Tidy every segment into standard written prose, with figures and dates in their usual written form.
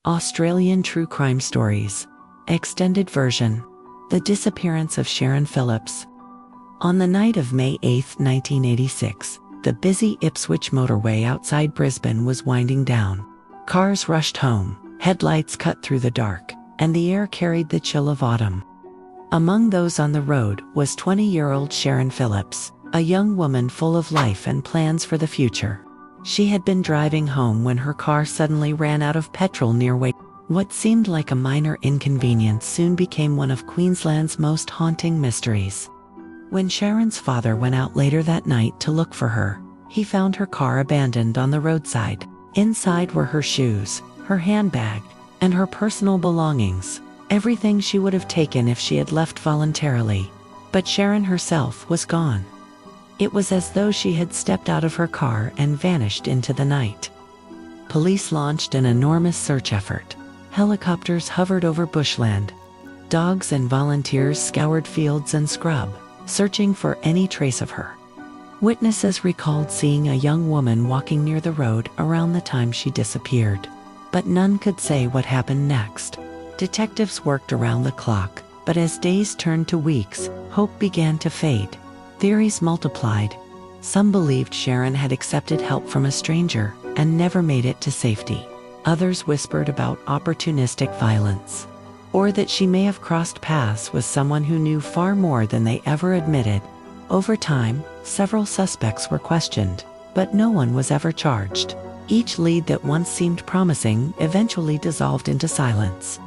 Australian True Crime Stories. Extended version. The Disappearance of Sharron Phillips. On the night of May 8, 1986, the busy Ipswich motorway outside Brisbane was winding down. Cars rushed home, headlights cut through the dark, and the air carried the chill of autumn. Among those on the road was 20-year-old Sharron Phillips, a young woman full of life and plans for the future. She had been driving home when her car suddenly ran out of petrol near Way. What seemed like a minor inconvenience soon became one of Queensland's most haunting mysteries. When Sharron's father went out later that night to look for her, he found her car abandoned on the roadside. Inside were her shoes, her handbag, and her personal belongings, everything she would have taken if she had left voluntarily. But Sharron herself was gone. It was as though she had stepped out of her car and vanished into the night. Police launched an enormous search effort. Helicopters hovered over bushland. Dogs and volunteers scoured fields and scrub, searching for any trace of her. Witnesses recalled seeing a young woman walking near the road around the time she disappeared. But none could say what happened next. Detectives worked around the clock, but as days turned to weeks, hope began to fade. Theories multiplied. Some believed Sharron had accepted help from a stranger and never made it to safety. Others whispered about opportunistic violence, or that she may have crossed paths with someone who knew far more than they ever admitted. Over time, several suspects were questioned, but no one was ever charged. Each lead that once seemed promising eventually dissolved into silence.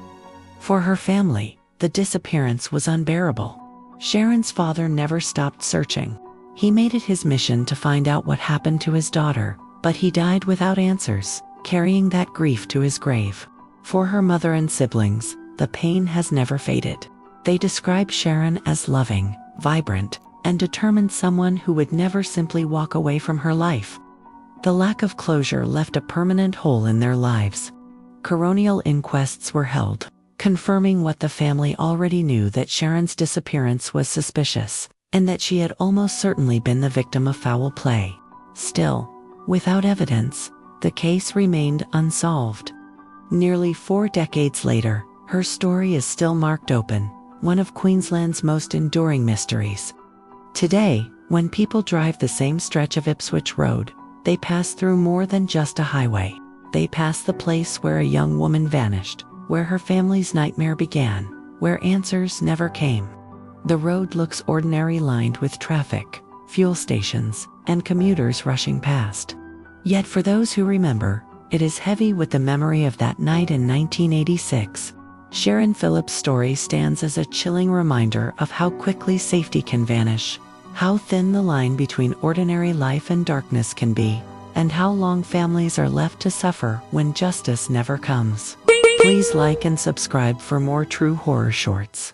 For her family, the disappearance was unbearable. Sharron's father never stopped searching. He made it his mission to find out what happened to his daughter, but he died without answers, carrying that grief to his grave. For her mother and siblings, the pain has never faded. They describe Sharron as loving, vibrant, and determined, someone who would never simply walk away from her life. The lack of closure left a permanent hole in their lives. Coronial inquests were held, confirming what the family already knew, that Sharron's disappearance was suspicious, and that she had almost certainly been the victim of foul play. Still, without evidence, the case remained unsolved. Nearly 4 decades later, her story is still marked open, one of Queensland's most enduring mysteries. Today, when people drive the same stretch of Ipswich Road, they pass through more than just a highway. They pass the place where a young woman vanished, where her family's nightmare began, where answers never came. The road looks ordinary, lined with traffic, fuel stations, and commuters rushing past. Yet for those who remember, it is heavy with the memory of that night in 1986. Sharron Phillips' story stands as a chilling reminder of how quickly safety can vanish, how thin the line between ordinary life and darkness can be, and how long families are left to suffer when justice never comes. Please like and subscribe for more true horror shorts.